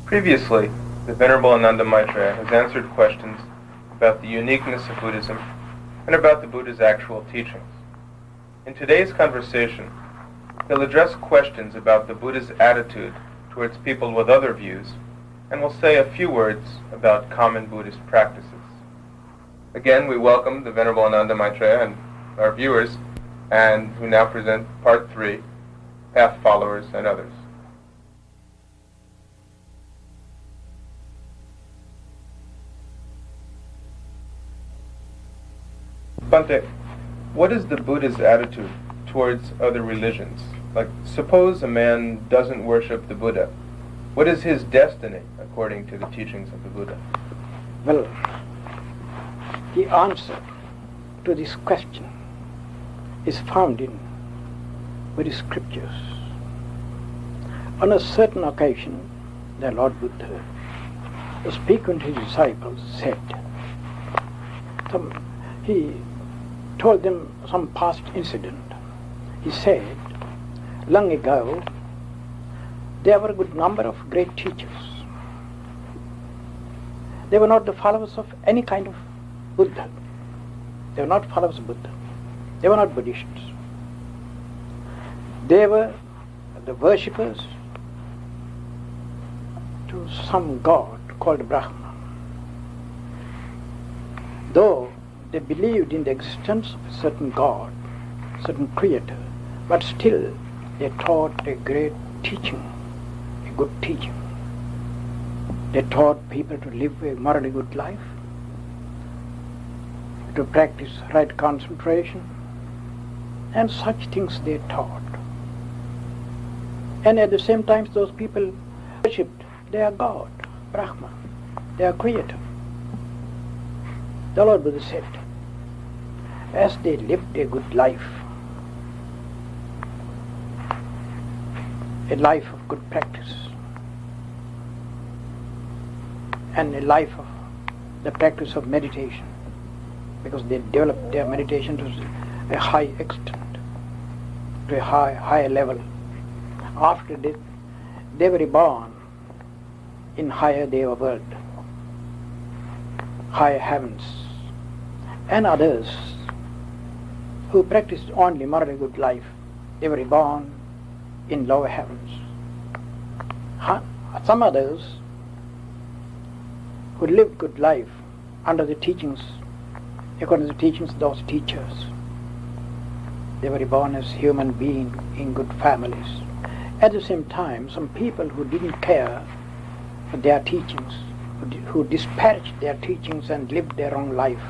Previously, the Venerable Ananda Maithree has answered questions about the uniqueness of Buddhism and about the Buddha's actual teachings. In today's conversation, he'll address questions about the Buddha's attitude towards people with other views, and will say a few words about common Buddhist practices. Again, we welcome the Venerable Ananda Maithree and our viewers, and who now present Part 3, Path Followers and Others. Bhante, what is the Buddha's attitude towards other religions? Like, suppose a man doesn't worship the Buddha. What is his destiny according to the teachings of the Buddha? Well, the answer to this question is found in Buddhist scriptures. On a certain occasion, the Lord Buddha, speaking to his disciples, said, he told them some past incident. He said, long ago, there were a good number of great teachers. They were not the followers of any kind of Buddha. They were not followers of Buddha. They were not Buddhists. They were the worshippers to some god called Brahma. Though they believed in the existence of a certain god, certain creator, but still they taught a great teaching, a good teaching. They taught people to live a morally good life, to practice right concentration, and such things they taught. And at the same time, those people worshipped their god, Brahma, their creator. The Lord Buddha said, as they lived a good life, a life of good practice, and a life of the practice of meditation, because they developed their meditation to a high extent, to a higher level. After death, they were reborn in higher Deva world, higher heavens, and others who practiced only morally good life, they were reborn in lower heavens. Some others who lived good life under the teachings, according to the teachings of those teachers, they were reborn as human beings in good families. At the same time, some people who didn't care for their teachings, who disparaged their teachings and lived their own life,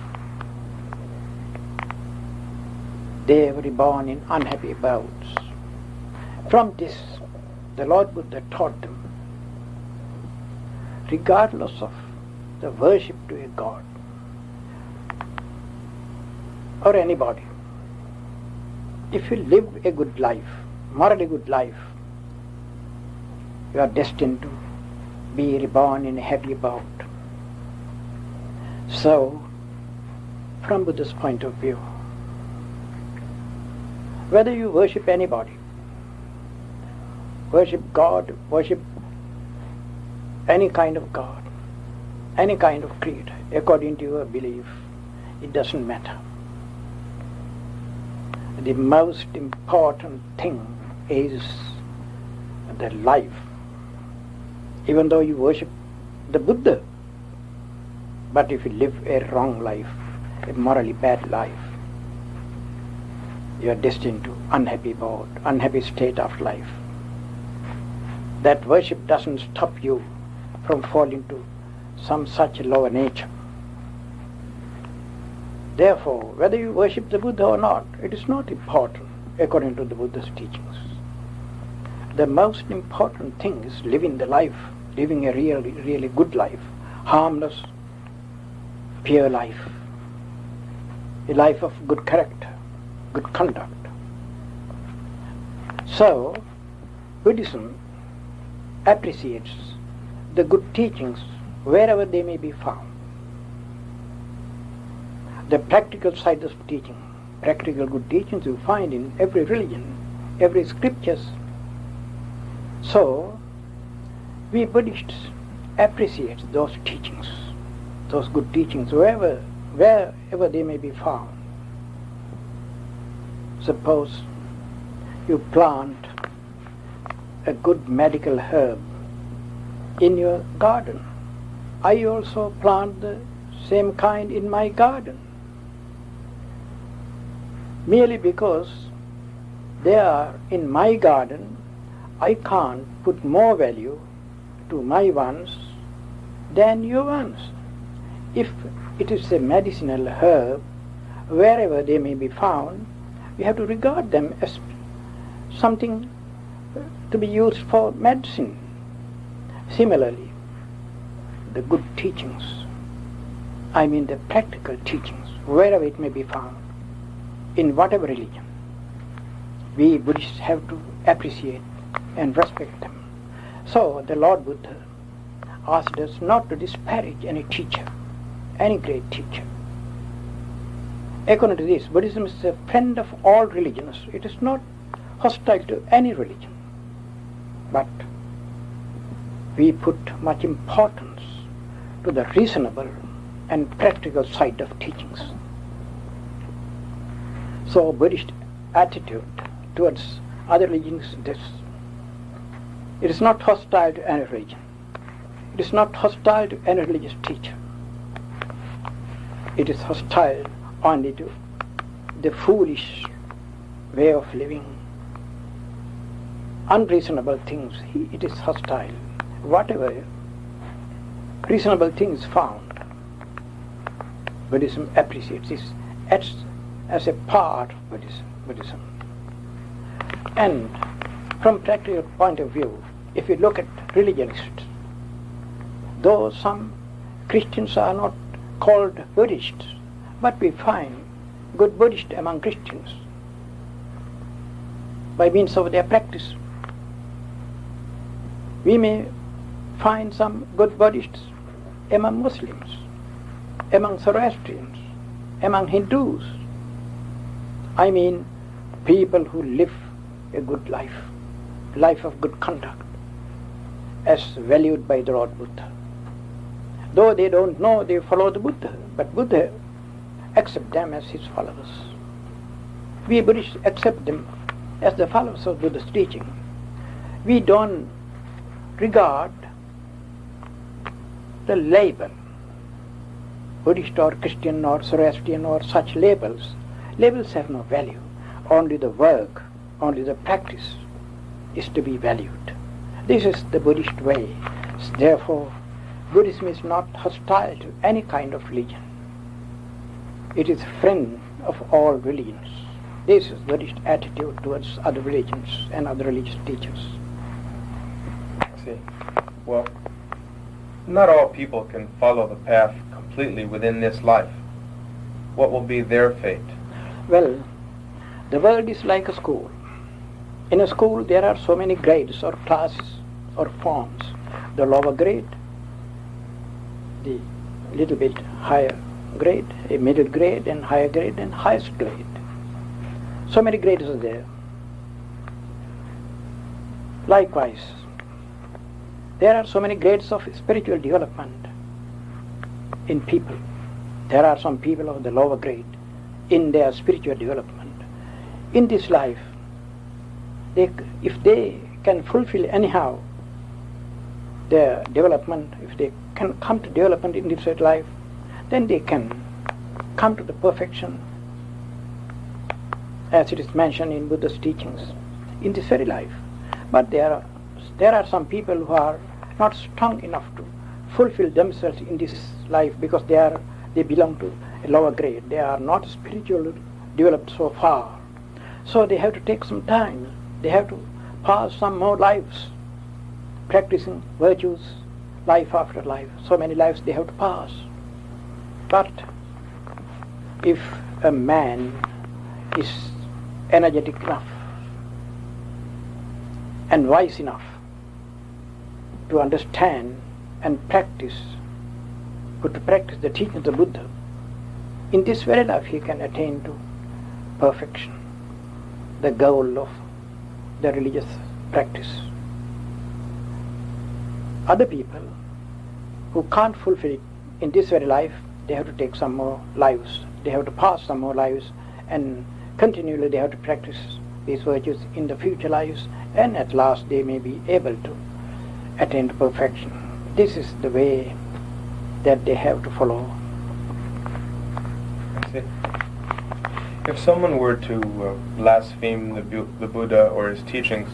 they were reborn in unhappy abodes. From this, the Lord Buddha taught them, regardless of the worship to a god or anybody, if you live a good life, morally good life, you are destined to be reborn in a happy abode. So, from Buddha's point of view, whether you worship anybody, worship God, worship any kind of God, any kind of creator, according to your belief, it doesn't matter. The most important thing is the life. Even though you worship the Buddha, but if you live a wrong life, a morally bad life, you are destined to unhappy abode, unhappy state of life. That worship doesn't stop you from falling to some such lower nature. Therefore, whether you worship the Buddha or not, it is not important according to the Buddha's teachings. The most important thing is living the life, living a really good life, harmless, pure life, a life of good character, good conduct. So, Buddhism appreciates the good teachings wherever they may be found. the practical side of teaching. Practical good teachings you find in every religion, every scriptures. So, we Buddhists appreciate those teachings, those good teachings, wherever they may be found. Suppose you plant a good medical herb in your garden. I also plant the same kind in my garden. Merely because they are in my garden, I can't put more value to my ones than your ones. If it is a medicinal herb, wherever they may be found, we have to regard them as something to be used for medicine. Similarly, the good teachings, I mean the practical teachings, wherever it may be found, in whatever religion, we Buddhists have to appreciate and respect them. So the Lord Buddha asked us not to disparage any teacher, any great teacher. According to this, Buddhism is a friend of all religions. It is not hostile to any religion. But we put much importance to the reasonable and practical side of teachings. So Buddhist attitude towards other religions is this. It is not hostile to any religion. It is not hostile to any religious teacher. It is hostile only to the foolish way of living, unreasonable things. It is hostile. Whatever reasonable things found, Buddhism appreciates this as a part of Buddhism. And from practical point of view, if you look at religionists, though some Christians are not called Buddhists, but we find good Buddhists among Christians by means of their practice. We may find some good Buddhists among Muslims, among Zoroastrians, among Hindus. I mean people who live a good life of good conduct, as valued by the Lord Buddha. Though they don't know they follow the Buddha, but Buddha accepts them as his followers. We Buddhists accept them as the followers of Buddha's teaching. We don't regard the label, Buddhist or Christian or Zoroastrian or such labels. Labels have no value. Only the work, only the practice is to be valued. This is the Buddhist way. Therefore, Buddhism is not hostile to any kind of religion. It is a friend of all religions. This is Buddhist attitude towards other religions and other religious teachers. I see. Well, not all people can follow the path completely within this life. What will be their fate? Well, the world is like a school. In a school there are so many grades or classes or forms. The lower grade, the little bit higher grade, a middle grade and higher grade and highest grade. So many grades are there. Likewise, there are so many grades of spiritual development in people. There are some people of the lower grade in their spiritual development. In this life, if they can fulfill anyhow their development, if they can come to development in this life, then they can come to the perfection as it is mentioned in Buddha's teachings in this very life. But there are some people who are not strong enough to fulfill themselves in this life because they belong to a lower grade. They are not spiritually developed so far. So they have to take some time. They have to pass some more lives practicing virtues, life after life. So many lives they have to pass. But if a man is energetic enough and wise enough to understand and practice, put to practice the teachings of Buddha, in this very life he can attain to perfection, the goal of the religious practice. Other people who can't fulfill it in this very life, they have to take some more lives, they have to pass some more lives, and continually they have to practice these virtues in the future lives, and at last they may be able to attain to perfection. This is the way that they have to follow. I see. If someone were to blaspheme the Buddha or his teachings,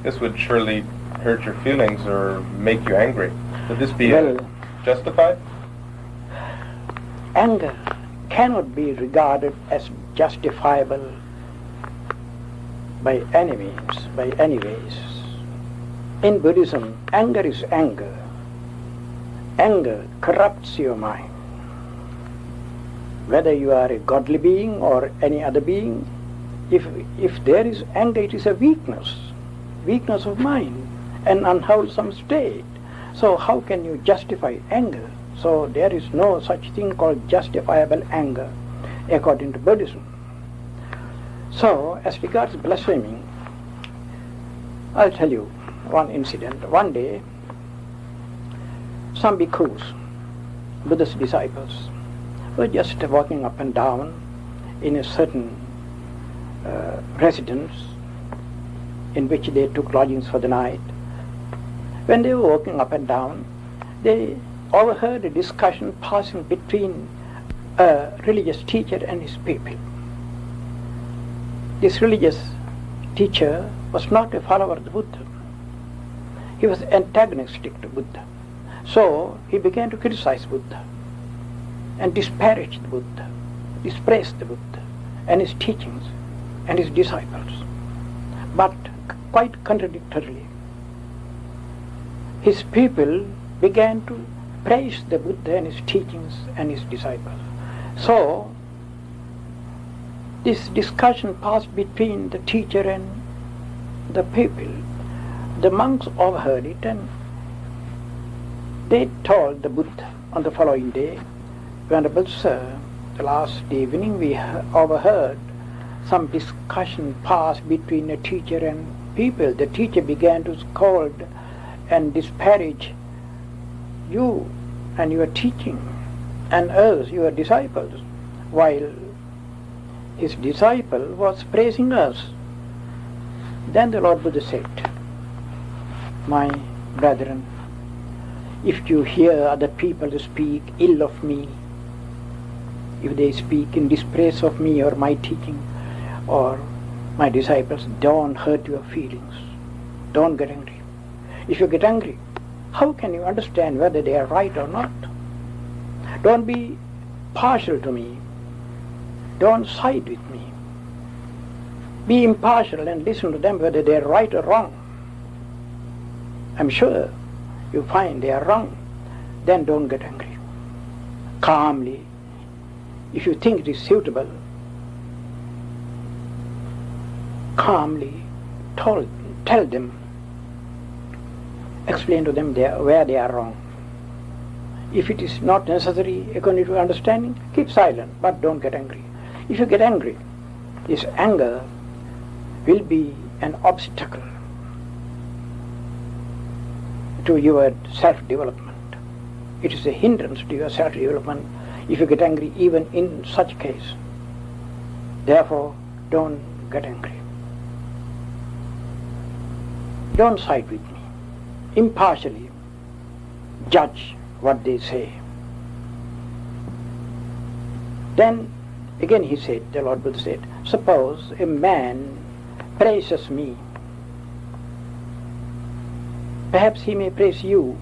this would surely hurt your feelings or make you angry. Would this be justified? Anger cannot be regarded as justifiable by any means, by any ways. In Buddhism, anger is anger. Anger corrupts your mind. Whether you are a godly being or any other being, if there is anger, it is a weakness of mind, an unwholesome state. So how can you justify anger? So there is no such thing called justifiable anger according to Buddhism. So as regards blaspheming, I'll tell you one incident. One day, some bhikkhus, Buddhist disciples, were just walking up and down in a certain residence in which they took lodgings for the night. When they were walking up and down, they overheard a discussion passing between a religious teacher and his people. This religious teacher was not a follower of the Buddha. He was antagonistic to Buddha. So he began to criticize Buddha and disparage the Buddha, dispraise the Buddha and his teachings and his disciples. But quite contradictorily, his people began to praise the Buddha and his teachings and his disciples. So this discussion passed between the teacher and the people. The monks overheard it, and they told the Buddha on the following day, "Venerable Sir, the last evening we overheard some discussion pass between a teacher and people. The teacher began to scold and disparage you and your teaching and us, your disciples, while his disciple was praising us." Then the Lord Buddha said, "My brethren, if you hear other people speak ill of me, if they speak in dispraise of me or my teaching or my disciples, don't hurt your feelings. Don't get angry. If you get angry, how can you understand whether they are right or not? Don't be partial to me. Don't side with me. Be impartial and listen to them whether they are right or wrong. I'm sure you find they are wrong. Then don't get angry. Calmly, if you think it is suitable, calmly tell them, explain to them where they are wrong. If it is not necessary according to understanding, keep silent, but don't get angry. If you get angry, this anger will be an obstacle to your self-development. It is a hindrance to your self-development if you get angry even in such case. Therefore, don't get angry. Don't side with me. Impartially judge what they say. Then again he said, the Lord Buddha said, suppose a man praises me. Perhaps he may praise you,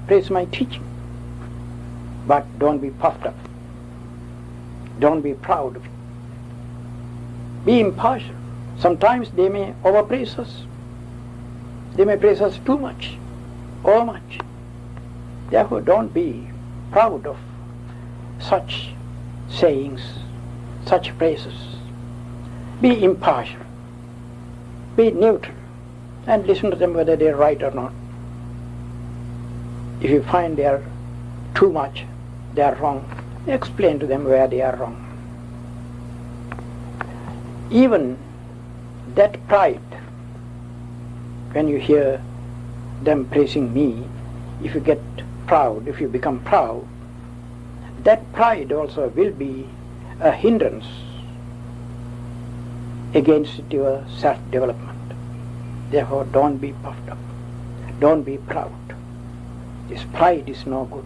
praise my teaching. But don't be puffed up. Don't be proud of it. Be impartial. Sometimes they may overpraise us. They may praise us too much, or much. Therefore don't be proud of such sayings, such praises. Be impartial. Be neutral. And listen to them whether they are right or not. If you find they are too much, they are wrong, explain to them where they are wrong. Even that pride, when you hear them praising me, if you get proud, if you become proud, that pride also will be a hindrance against your self-development. Therefore, don't be puffed up. Don't be proud. This pride is no good.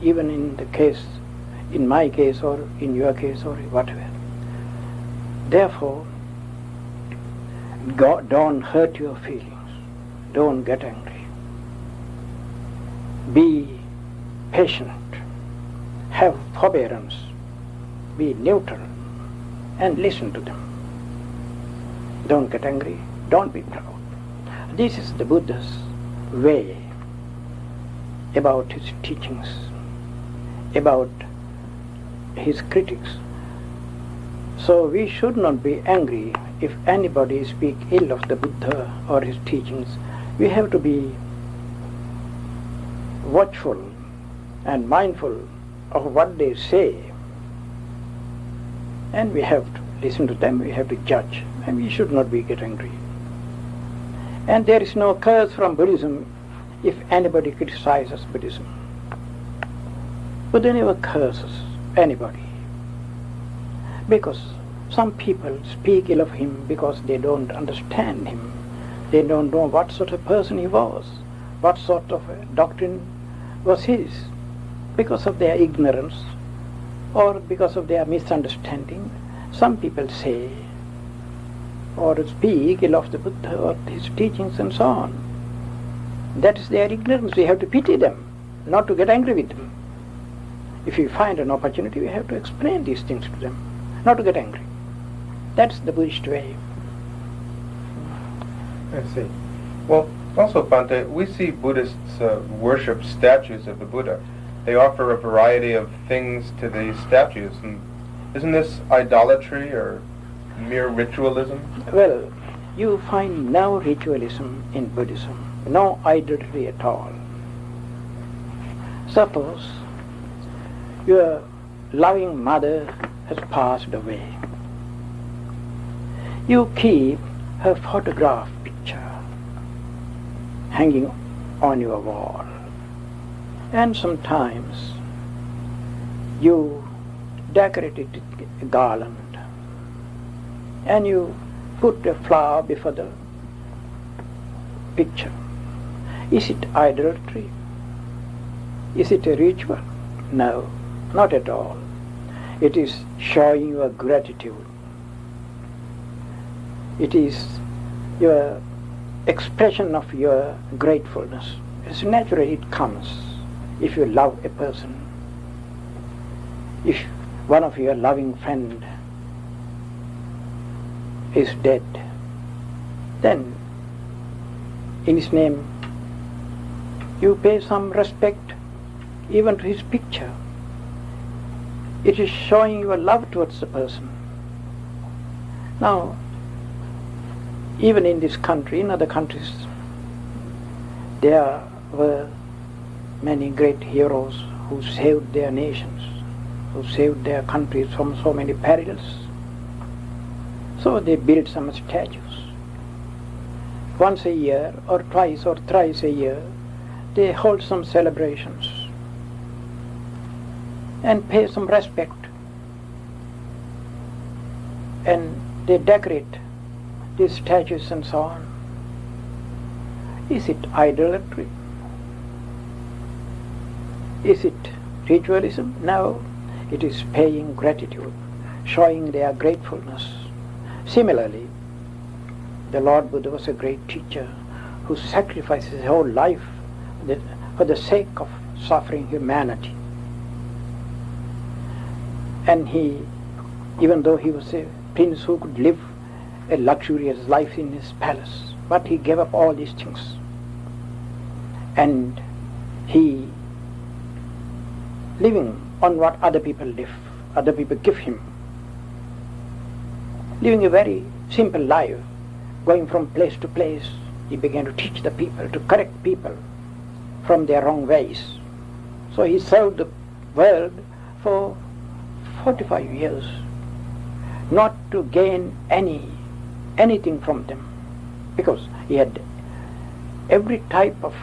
Even in my case or in your case or whatever. Therefore, don't hurt your feelings. Don't get angry. Be patient. Have forbearance. Be neutral and listen to them. Don't get angry. Don't be proud. This is the Buddha's way about his teachings, about his critics. So we should not be angry if anybody speak ill of the Buddha or his teachings. We have to be watchful and mindful of what they say, and we have to listen to them, we have to judge, and we should not get angry. And there is no curse from Buddhism if anybody criticizes Buddhism. Buddha never curses anybody, because some people speak ill of him because they don't understand him. They don't know what sort of person he was, what sort of doctrine was his. Because of their ignorance or because of their misunderstanding, some people say or speak ill of the Buddha or his teachings and so on. That is their ignorance. We have to pity them, not to get angry with them. If we find an opportunity, we have to explain these things to them, not to get angry. That's the Buddhist way. I see. Well, also, Bhante, we see Buddhists worship statues of the Buddha. They offer a variety of things to these statues. And isn't this idolatry or mere ritualism? Well, you find no ritualism in Buddhism, no idolatry at all. Suppose your loving mother has passed away. You keep her photograph picture hanging on your wall. And sometimes you decorate it with a garland and you put a flower before the picture. Is it idolatry? Is it a ritual? No, not at all. It is showing your gratitude. It is your expression of your gratefulness. It's natural, it comes. If you love a person, if one of your loving friend is dead, then in his name you pay some respect even to his picture. It is showing your love towards the person. Now, even in this country, in other countries, there were many great heroes who saved their nations, who saved their countries from so many perils. So they built some statues. Once a year, or twice or thrice a year, they hold some celebrations and pay some respect. And they decorate these statues and so on. Is it idolatry? Is it ritualism? No, it is paying gratitude, showing their gratefulness. Similarly, the Lord Buddha was a great teacher who sacrificed his whole life for the sake of suffering humanity. And he, even though he was a prince who could live a luxurious life in his palace, but he gave up all these things. And he, living on what other people live, other people give him, living a very simple life, going from place to place, he began to teach the people, to correct people from their wrong ways. So he served the world for 45 years, not to gain anything from them, because he had every type of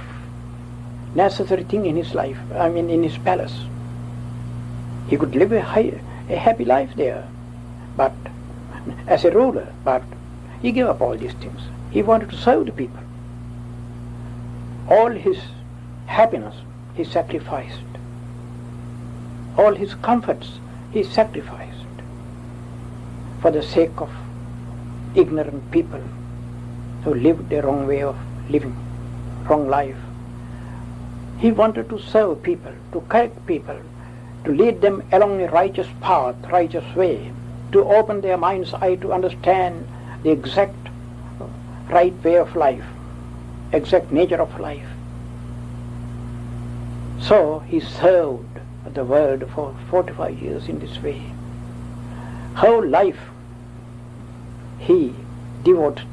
necessary thing in his life, in his palace. He could live a happy life there, but as a ruler, but he gave up all these things. He wanted to serve the people. All his happiness he sacrificed. All his comforts he sacrificed for the sake of ignorant people who lived a wrong way of living, wrong life. He wanted to serve people, to correct people, to lead them along a righteous path, righteous way, to open their mind's eye to understand the exact right way of life, exact nature of life. So he served the world for 45 years in this way. Whole life he devoted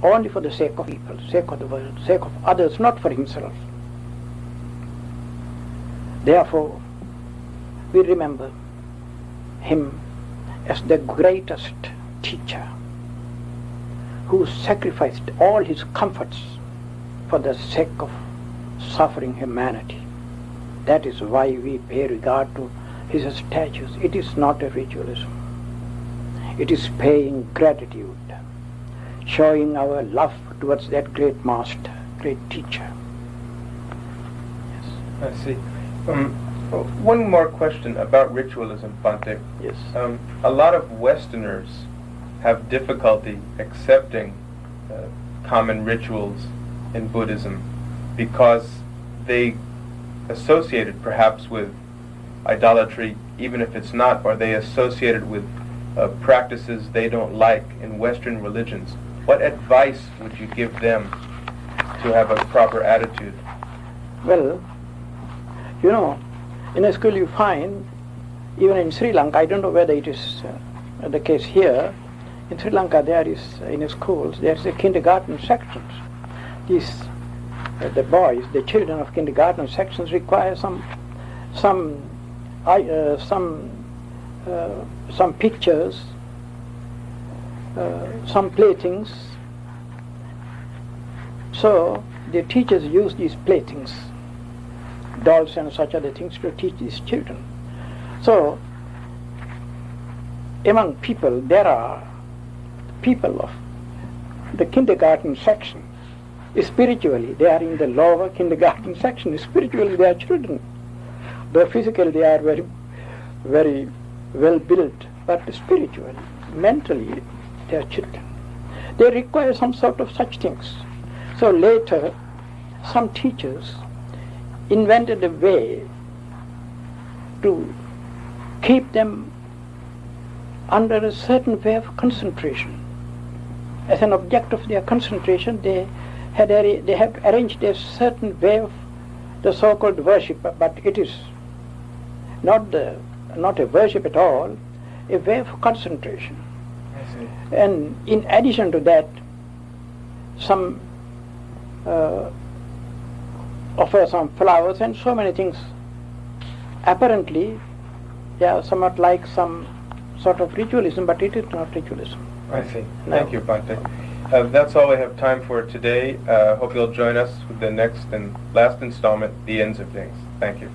only for the sake of people, sake of the world, sake of others, not for himself. Therefore, we remember him as the greatest teacher who sacrificed all his comforts for the sake of suffering humanity. That is why we pay regard to his statues. It is not a ritualism. It is paying gratitude, showing our love towards that great master, great teacher. Yes. I see. One more question about ritualism, Bhante. Yes. A lot of Westerners have difficulty accepting common rituals in Buddhism because they associate it perhaps with idolatry, even if it's not, or they associate it with practices they don't like in Western religions. What advice would you give them to have a proper attitude? Well, in a school you find, even in Sri Lanka, I don't know whether it is the case here, in Sri Lanka there is, in schools, there is a kindergarten sections. The boys, the children of kindergarten sections require some pictures, some playthings. So the teachers use these playthings, dolls and such other things, to teach these children. So among people, there are people of the kindergarten section. Spiritually, they are in the lower kindergarten section. Spiritually, they are children. Though physically, they are very, very well built, but spiritually, mentally, they are children. They require some sort of such things. So later, some teachers invented a way to keep them under a certain way of concentration. As an object of their concentration, they have arranged a certain way of the so-called worship, but it is not a worship at all, a way of concentration. I see. And in addition to that, some offer some flowers and so many things. Apparently, they are somewhat like some sort of ritualism, but it is not ritualism. I see. No. Thank you, Bhante. That's all we have time for today. Hope you'll join us with the next and last installment, The Ends of Things. Thank you.